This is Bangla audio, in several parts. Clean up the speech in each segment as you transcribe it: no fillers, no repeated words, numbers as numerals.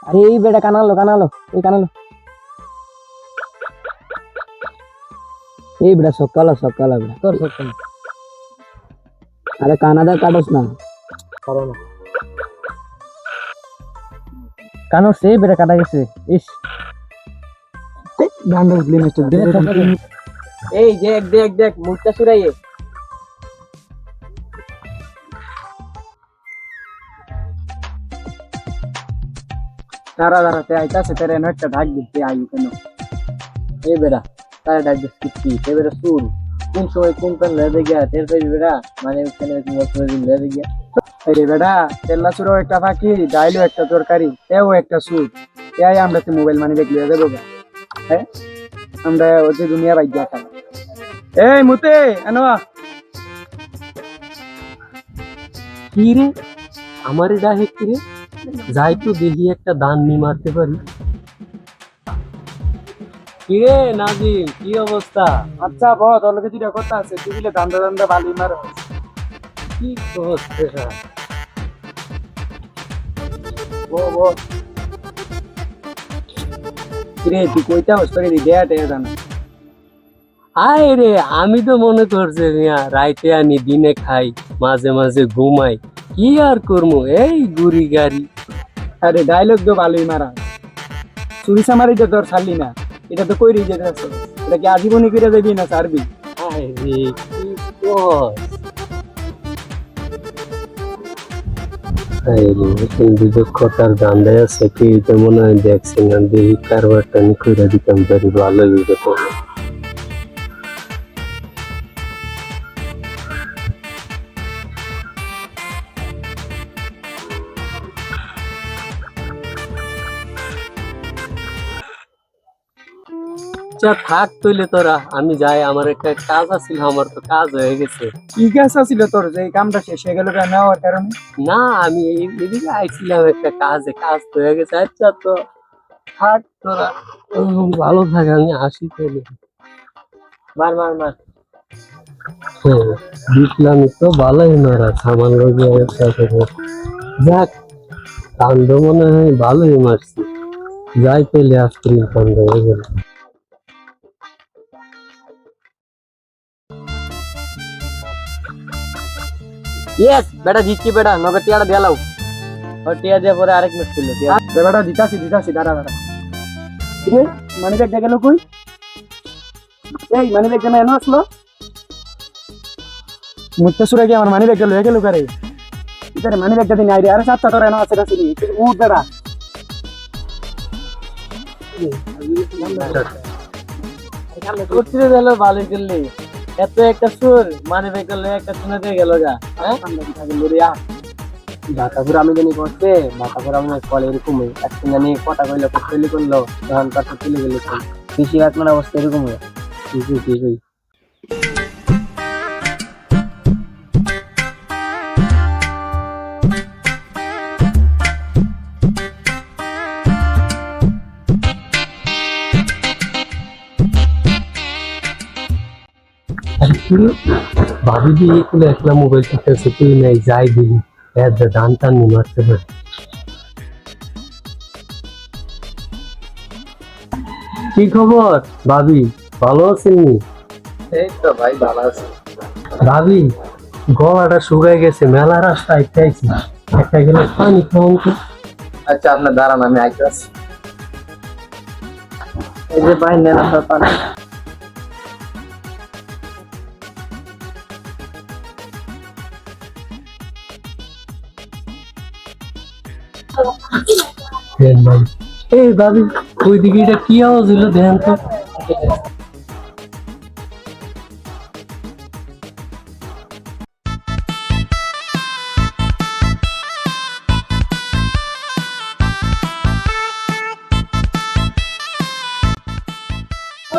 আরে এই বেটা কানালো কানালো এই কানালো এই বেটা সকালা সকালা বেটা তোর সকাল আরে কানাদা কাটস না করো না কানো সেই বেটা কাটা গেছে ইস ডান্ডা উঠলি মিস্টার এই দেখ দেখ দেখ মুখটা সুরাইয়ে দাঁড়া দাঁড়া তে আইতাছে তেরে একটা ঢাক দিতে আইউ কেন এই বেটা তারে ঢাক দিস কি এই বেটা সুর কোন সময় কোন কান লেদে গিয়া তের পাই বেটা মানে ওখানে মোট করে লেদে গিয়া আরে বেটা তেল্লা সুরও একটা ফাঁকি ডাইলও একটা তরকারি এও একটা সুর এই আমরা তো মোবাইল মানে দেখলি দেবো হ্যাঁ আমরা ওই দুনিয়া বাইজা খাই এই মুতে আনোয়া কি রে আমারে ডাকে কি রে যাই তো দেখি একটা দান নি মারতে পারি। কি রে নাজিম কি অবস্থা? আচ্ছা বল তোর লগে দুইটা কথা আছে তুই বলে দান্দা দান্দা বালি মার কি হচ্ছে ও কিরে তুই কইতা হস্তরে দি দেয়া দেয়া জানা আয় রে আমি তো মনে করছি মিয়া রাইতে আনি দিনে খাই মাঝে মাঝে ঘুমাই কি আর করবো এই গুড়ি গাড়ি। আরে ডায়লগ তো ভালোই মারা চুরি সামারি তো তোর ছাড়লি না এটা তো কইরি যেতে আছে এটা কি আজীবনই করে দেবি না ছাড়বি আয় রে কি কস কিন্তু কথার গান্ডায় আছে কি তো মনে হয় দেখছেন না দেখি কারবারটা নি কইরা দিতাম পারি ভালো হইবে তো। আচ্ছা থাক তইলে তোরা আমি যাই আমার একটা কাজ আছিল আমার তো কাজ হয়ে গেছে। কি কাজ ছিল তোর যে এই কামটা শেষ হয়ে গেল নেওয়ার কারণে? না আমি এদিকে আইছিলাম একটা কাজে কাজ তো হয়ে গেছে। আচ্ছা তো থাক তোরা ভালো থাক আমি আসি তাহলে। মার মার মার দেখলাম তো ভালোই মারা সামান লোক যাক কান্দ মনে হয় ভালোই মারছি যাই পেলে আজকে কান্দ হয়ে গেল। ইয়েস বেটা জিতছি বেটা নগদ টিয়াটা দেলাও আর টিয়া দিয়ে পরে আরেক ম্যাচ খেললো টিয়া বেটা দিতাছি দাঁড়া দাঁড়া তুমি মানি ব্যাগ গেল কই? এই মানি ব্যাগ কেন এনে আসলো? মুত্তে সুরে গিয়ে আমার মানি ব্যাগ গেল কারে ইতারে মানি ব্যাগটা দিন আইরে আরে সাতটা তোর এনে আছে রাসিনি উঠ বেটা করছিস গেল ভালো করলি এত একটা সুর মানে ব্যাগ গেল একটা শুনে দিয়ে গেল গা হ্যাঁ বাতাপুর আমি জানি করছে বাতাপুর আমি কল এরকম একদিন জানি কটা কইলো তৈরি করলো তখন তারপর চলে গেল কৃষি আপনার অবস্থা এরকম হয় ঠিক ভাবি দিয়ে এগুলো একলা মোবাইল টিপতেছে তুই নাই যাই দিলি দান টান নি মারতে পারে। কি খবর ভাবি ভালো আছেন নি? এই তো ভাই ভালো আছে ভাবি গলাটা শুকাই গেছে মেলা রাস্তা আইতেছি একটা গেলে পানি খাওয়ান তো। আচ্ছা আপনার দাঁড়ান আমি আইতে আছি এই যে ভাই নেন আপনার পানি এই ভাবি ওই দিকে এটা কি আওয়াজ হইলো ধ্যান তো।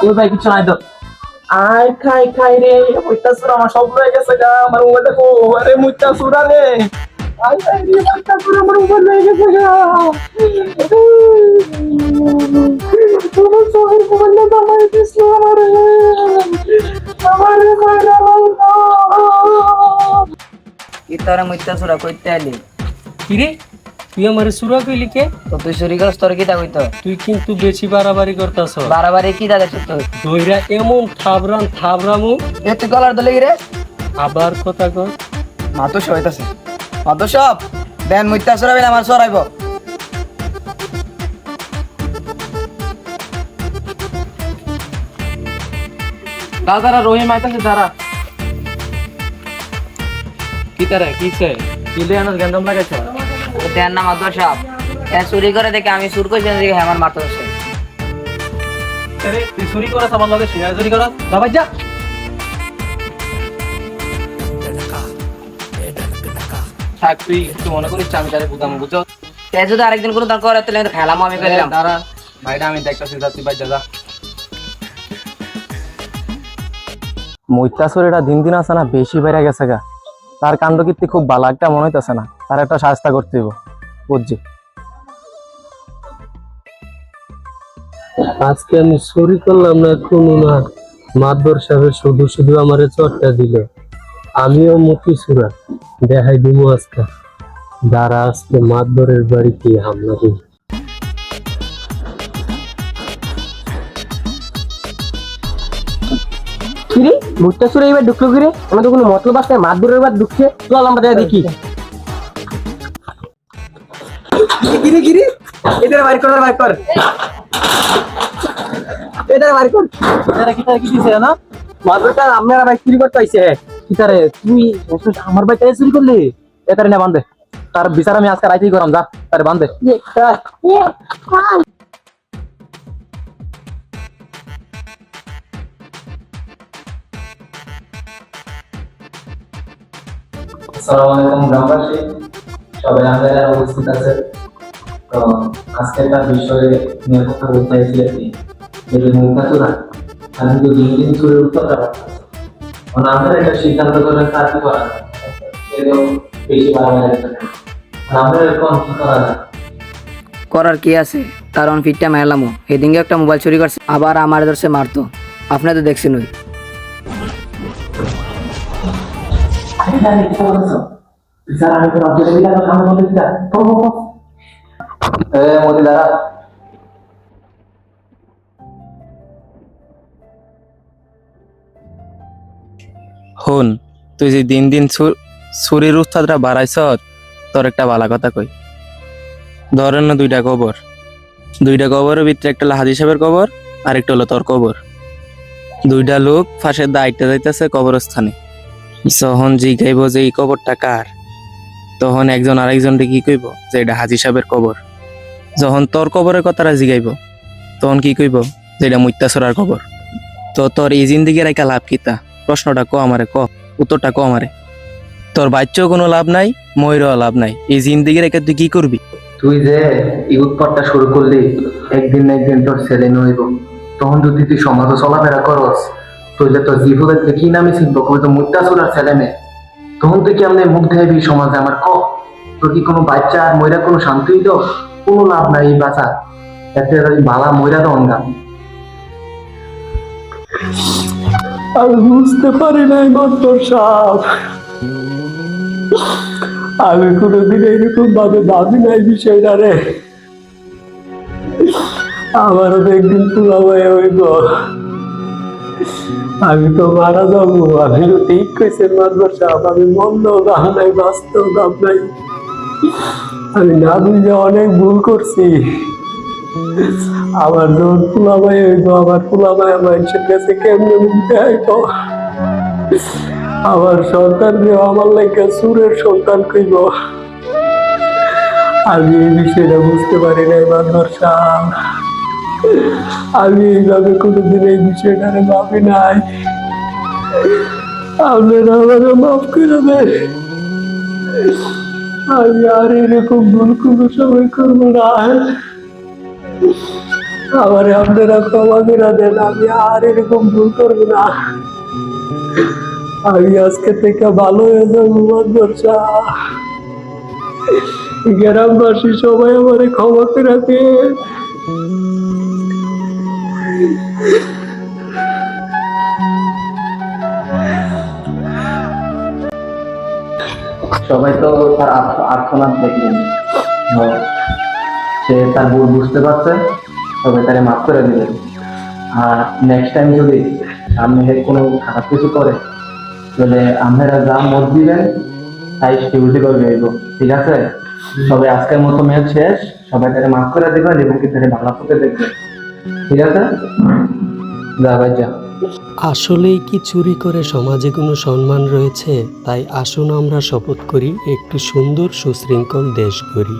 ওই ভাই কিছু নাই তো আয় খাই রে মুইতা সুরা আমার সব হয়ে গেছে গা আমার মোবাইল দেখো আরে মুইতা সুরা রে আয় রে মুইতা সুরা আমার মোবাইল হয়ে গেছে গা তোমার সবার মোবাইল না আমার দিছো আমারে মারা ইতারা মুইতা সুরা কইতে আলি কি রে তুই আমার সুরা কইলি কে? তো তুই চুরি করস তোর কি তা কইতো? তুই কিন্তু বেশি বাড়াবাড়ি করতাছ। বারবার কি তা দেখছিস তুই? দইরা এমন থাবরামু এ তুই গলার দলে রে আবার কথা কর। মাতো হইতাছে মাতো সব দেন মুইতা সরাবেন আমার সরাইব দাদারা রহিম আইতাছে তারা কি তারা কিছে কিলে আনাস গন্ধম লাগাইছে দেন না মাতো সব এ চুরি করে দেখে আমি সুর কইছি দেখে আমার মাতো আছে আরে তুই চুরি করা সামান লগে শেয়ার চুরি করা বাবা যা থাক তুই একটু মনে করিস আমি তারে বুঝাম বুঝো তে যদি আরেকদিন কোনো দরকার হয় তাহলে খেলাম আমি কইলাম তারা ভাইটা আমি দেখতাছি যাচ্ছি ভাই যা মৈত্যাসুর দিন দিন আছে না বেশি বেড়ে গেছে গা তার কাণ্ড কীর্তি খুব ভালো একটা মনে হইতেছে না তার একটা সাহায্য করতে হইব বুঝছি আজকে আমি চুরি করলাম না কোনো না, মাদবর সাহেব শুধু শুধু আমারে চটটা দিল। আমিও মুখি সুরা দেখাই দিব আজকে, যারা আজকে মাদবরের বাড়িতে হামলা দিই। কিরে মৈত্যাসুর এইবার ঢুকলো কিরে আমাদের কোনো মতলব আছে মাদবরের এবার ঢুকছে চল আমরা দেখি কিরে কিরে এদের বাইর কর এরা কি দিছে না মাদবরটা আপনারা ভাই চুরি করতে আইছে কি তারে তুই আমার ভাই চুরি করলি এটারে না বান্ধে তার বিচার আমি আজকে রাইতেই করাম যা তারে বান্ধে আসসালামু আলাইকুম গ্রামবাসী সবাই আমাদের উপস্থিত আছে তো আজকে একটা বিষয়ে নিয়ে কথা বলতে চাইছি আপনি যে মুক্তাচুরা আমি তো দিন দিন চুরির উত্তরটা মানে আমরা একটা সিদ্ধান্ত করে কাজ করা এরকম বেশি বাড়াবাড়ি আমরা এরকম কি করা যায় করার কি আছে কারণ ফিটটা মারলামও এদিকে একটা মোবাইল চুরি করছে আবার আমার ধরছে মারতো আপনি তো দেখছেন ওই হন তুই যে দিন দিন ছুরির উস্তাদটা বাড়াইছ তোর একটা ভালো কথা কই ধরেন না দুইটা কবরের ভিতরে একটা হলো হাজি সাহেবের কবর আর একটা হলো তোর কবর দুইটা লোক ফাঁসের দায়িত্ব যাইতেছে কবরস্থানে যখন জিগাইব যে এই কবরটা কার তখন একজন আরেকজনকে কি কইব যে এটা হাজি সাহেবের কবর যখন তোর কবরের কথাটা জিগাইব তখন কি কইব যে এটা মুত্তাসরার কবর তো তোর এই জিন্দিগির একটা লাভ কিতা প্রশ্নটা ক আমারে ক উত্তরটা ক আমারে তোর বাচ্চাও কোনো লাভ নাই ময়ূরও লাভ নাই এই জিন্দিগির একে তুই কি করবি তুই যে এই উৎপাতটা শুরু করলি একদিন না একদিন তোর ছেলে নইব তখন যদি তুই সমাজে চলাফেরা করস তুই তোর জীবনের কি নামে চিনবো কবি তো মুত্তাসুরার ছেলে নে তখন তুই কি আমি মুখ দেখাবি সমাজে আমার ক তোর কি কোনো বাচ্চা আর ময়রা কোনো শান্তি তো কোনো লাভ নাই এই বাচ্চা এতে বালা ময়রা তো অঙ্গাম আমি বুঝতে পারি নাই মাদবর সাহেব, আমি কোনোদিন এরকম ভাবে ভাবি নাই বিষয়টা রে। আমারও তো একদিন পুরা হয়ে হইব, আমি তো মারা যাবো। আমি তো ঠিক কইছেন মাদবর সাহেব, আমি মন্দ দাম নাই বাস্তব দাম নাই, আমি না বুঝে অনেক ভুল করছি। আমার যখন পোলামাই হইব আমার পোলামাই মানুষের কাছে কেমনে মুখতে হইব, আমার সন্তান আমার লাগে সুরের সন্তান কইব। আমি এই বিষয়টা বুঝতে পারি নাই মাদবর সাহেব, আমি এইভাবে কোনোদিন এই বিষয়টা ভাবি নাই। আপনারা আমাকে মাফ করে দেন, আমি আর এরকম ভুল কোনো সময় করবো না। আমার আপনারা ক্ষমা করে দেন, আমি আর এরকম ভুল করবো না। আমি আজকে থেকে ভালো হয়ে যাবো মাদবর সাহেব, গ্রামবাসী সবাই আমার ক্ষমা করে দেন। সবাই তো তার আর্তনাদ দেখলেন সে তার ভুল বুঝতে পারছে, তবে তারে মাফ করে দিবেন। আর নেক্সট টাইম যদি আপনি কোনো খারাপ কিছু করে, তাহলে আপনারা যা মত দিবেন তাই সিকিউরিটি করবে এগো, ঠিক আছে? সবাই আজকের মতো ম্যাচ শেষ, সবাই তারে মাফ করে দিবেন এবং কি তারে ভালো করতে দেখবেন, ঠিক আছে? যা ভাই যা। আসলেই কি চুরি করে সমাজে কোনো সম্মান রয়েছে? তাই আসুন আমরা শপথ করি একটি সুন্দর সুশৃঙ্খল দেশ গড়ি।